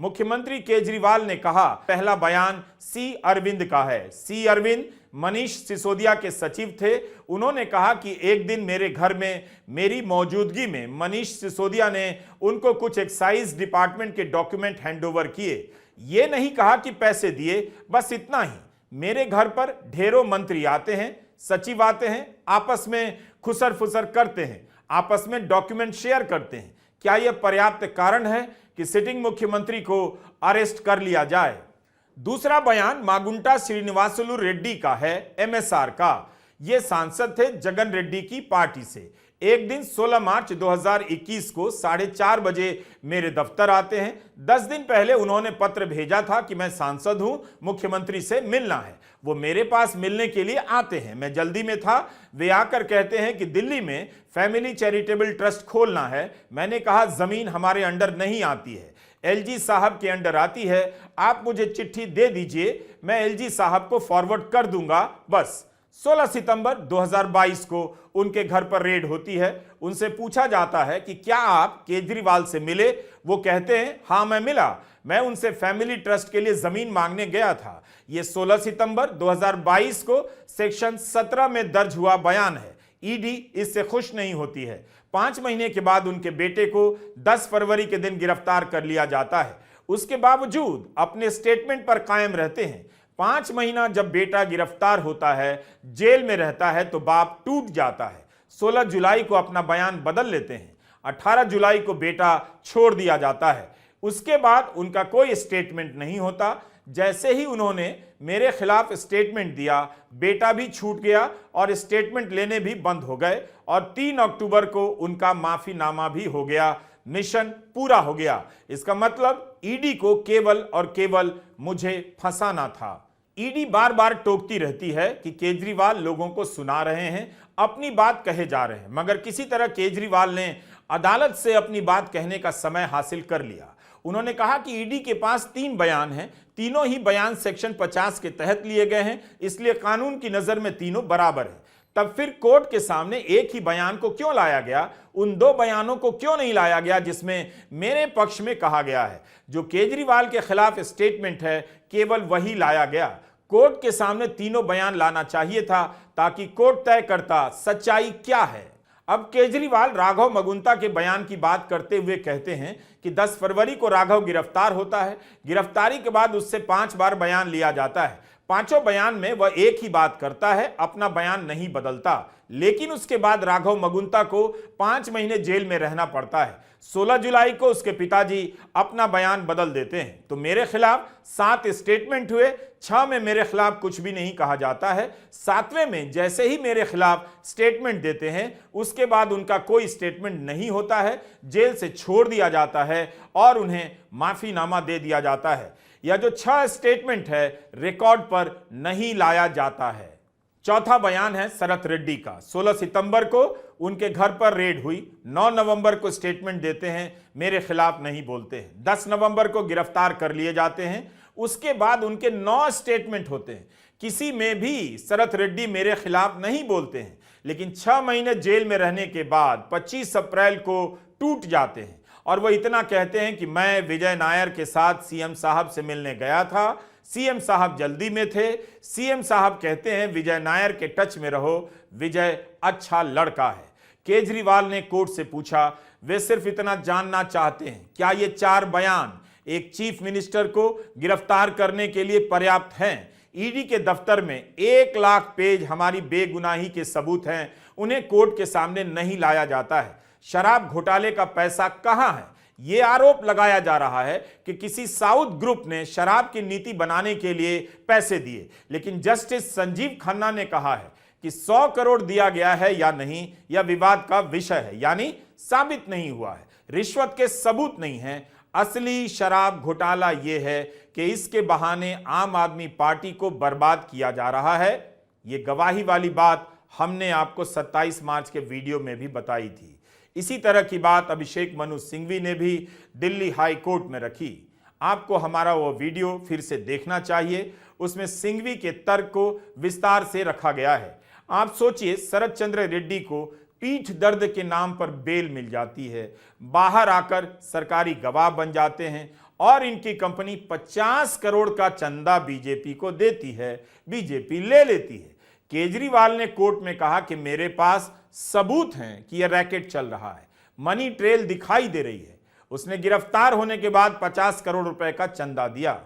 मुख्यमंत्री केजरीवाल ने कहा, पहला बयान सी अरविंद का है। सी अरविंद मनीष सिसोदिया के सचिव थे। उन्होंने कहा कि एक दिन मेरे घर में मेरी मौजूदगी में मनीष सिसोदिया ने उनको कुछ एक्साइज डिपार्टमेंट के डॉक्यूमेंट हैंडओवर किए। ये नहीं कहा कि पैसे दिए, बस इतना ही। मेरे घर पर ढेरों मंत्री आते हैं, सचिव आते हैं, आपस में खुसर फुसर करते हैं, आपस में डॉक्यूमेंट शेयर करते हैं। क्या यह पर्याप्त कारण है कि सिटिंग मुख्यमंत्री को अरेस्ट कर लिया जाए? दूसरा बयान मागुंटा श्रीनिवासुलु रेड्डी का है, एमएसआर का। यह सांसद थे जगन रेड्डी की पार्टी से। एक दिन 16 मार्च 2021 को 4:30 बजे मेरे दफ्तर आते हैं। 10 दिन पहले उन्होंने पत्र भेजा था कि मैं सांसद हूं, मुख्यमंत्री से मिलना है। वो मेरे पास मिलने के लिए आते हैं। मैं जल्दी में था। वे आकर कहते हैं कि दिल्ली में फैमिली चैरिटेबल ट्रस्ट खोलना है। मैंने कहा जमीन हमारे अंडर नहीं आती है, एलजी साहब के अंडर आती है। आप मुझे चिट्ठी दे दीजिए, मैं एलजी साहब को फॉरवर्ड कर दूंगा, बस। 16 सितंबर 2022 को उनके घर पर रेड होती है। उनसे पूछा जाता है कि क्या आप केजरीवाल से मिले? वो कहते हैं हां मैं मिला, मैं उनसे फैमिली ट्रस्ट के लिए जमीन मांगने गया था। यह 16 सितंबर 2022 को सेक्शन 17 में दर्ज हुआ बयान है। ईडी इससे खुश नहीं होती है। 5 महीने के बाद उनके बेटे को 10 फरवरी के दिन गिरफ्तार कर लिया जाता है। उसके बावजूद अपने स्टेटमेंट पर कायम रहते हैं। 5 महीना जब बेटा गिरफ्तार होता है, जेल में रहता है, तो बाप टूट जाता है। 16 जुलाई को अपना बयान बदल लेते हैं। 18 जुलाई को बेटा छोड़ दिया जाता है। उसके बाद उनका कोई स्टेटमेंट नहीं होता। जैसे ही उन्होंने मेरे खिलाफ स्टेटमेंट दिया, बेटा भी छूट गया और स्टेटमेंट लेने भी बंद हो गए। और 3 अक्टूबर को उनका माफीनामा भी हो गया। मिशन पूरा हो गया। इसका मतलब ईडी को केवल और केवल मुझे फंसाना था। ईडी बार बार टोकती रहती है कि केजरीवाल लोगों को सुना रहे हैं, अपनी बात कहे जा रहे हैं, मगर किसी तरह केजरीवाल ने अदालत से अपनी बात कहने का समय हासिल कर लिया। उन्होंने कहा कि ईडी के पास 3 बयान हैं, तीनों ही बयान सेक्शन 50 के तहत लिए गए हैं, इसलिए कानून की नजर में तीनों बराबर हैं। तब फिर कोर्ट के सामने एक ही बयान को क्यों लाया गया? उन 2 बयानों को क्यों नहीं लाया गया जिसमें मेरे पक्ष में कहा गया है? जो केजरीवाल के खिलाफ स्टेटमेंट है, केवल वही लाया गया। कोर्ट के सामने तीनों बयान लाना चाहिए था ताकि कोर्ट तय करता सच्चाई क्या है। अब केजरीवाल राघव मगुंता के बयान की बात करते हुए कहते हैं कि 10 फरवरी को राघव गिरफ्तार होता है। गिरफ्तारी के बाद उससे 5 बार बयान लिया जाता है। 5 बयान में वह एक ही बात करता है, अपना बयान नहीं बदलता। लेकिन उसके बाद राघव मगुंता को 5 महीने जेल में रहना पड़ता है। 16 जुलाई को उसके पिताजी अपना बयान बदल देते हैं। तो मेरे खिलाफ 7 स्टेटमेंट हुए। 6 में मेरे खिलाफ कुछ भी नहीं कहा जाता है। 7वें में जैसे ही मेरे खिलाफ स्टेटमेंट देते हैं, उसके बाद उनका कोई स्टेटमेंट नहीं होता है, जेल से छोड़ दिया जाता है और उन्हें माफीनामा दे दिया जाता है। यह जो 6 स्टेटमेंट है, रिकॉर्ड पर नहीं लाया जाता है। चौथा बयान है शरत रेड्डी का। 16 सितंबर को उनके घर पर रेड हुई। 9 नवंबर को स्टेटमेंट देते हैं, मेरे खिलाफ नहीं बोलते हैं। 10 नवंबर को गिरफ्तार कर लिए जाते हैं। उसके बाद उनके 9 स्टेटमेंट होते हैं। किसी में भी शरत रेड्डी मेरे खिलाफ नहीं बोलते हैं। लेकिन 6 महीने जेल में रहने के बाद 25 अप्रैल को टूट जाते हैं और वह इतना कहते हैं कि मैं विजय नायर के साथ सीएम साहब से मिलने गया था, सीएम साहब जल्दी में थे। सीएम साहब कहते हैं विजय नायर के टच में रहो, विजय अच्छा लड़का है। केजरीवाल ने कोर्ट से पूछा, वे सिर्फ इतना जानना चाहते हैं क्या ये 4 बयान एक चीफ मिनिस्टर को गिरफ्तार करने के लिए पर्याप्त हैं? ईडी के दफ्तर में 1 लाख पेज हमारी बेगुनाही के सबूत हैं, उन्हें कोर्ट के सामने नहीं लाया जाता है। शराब घोटाले का पैसा कहां है? यह आरोप लगाया जा रहा है कि किसी साउथ ग्रुप ने शराब की नीति बनाने के लिए पैसे दिए। लेकिन जस्टिस संजीव खन्ना ने कहा है कि 100 करोड़ दिया गया है या नहीं, यह विवाद का विषय है, यानी साबित नहीं हुआ है। रिश्वत के सबूत नहीं है। असली शराब घोटाला यह है कि इसके बहाने आम आदमी पार्टी को बर्बाद किया जा रहा है। यह गवाही वाली बात हमने आपको 27 मार्च के वीडियो में भी बताई थी। इसी तरह की बात अभिषेक मनु सिंघवी ने भी दिल्ली हाई कोर्ट में रखी। आपको हमारा वो वीडियो फिर से देखना चाहिए, उसमें सिंघवी के तर्क को विस्तार से रखा गया है। आप सोचिए, शरद चंद्र रेड्डी को पीठ दर्द के नाम पर बेल मिल जाती है, बाहर आकर सरकारी गवाह बन जाते हैं और इनकी कंपनी 50 करोड़ का चंदा बीजेपी को देती है, बीजेपी ले लेती है। केजरीवाल ने कोर्ट में कहा कि मेरे पास सबूत हैं कि यह रैकेट चल रहा है, मनी ट्रेल दिखाई दे रही है। उसने गिरफ्तार होने के बाद 50 करोड़ रुपए का चंदा दिया।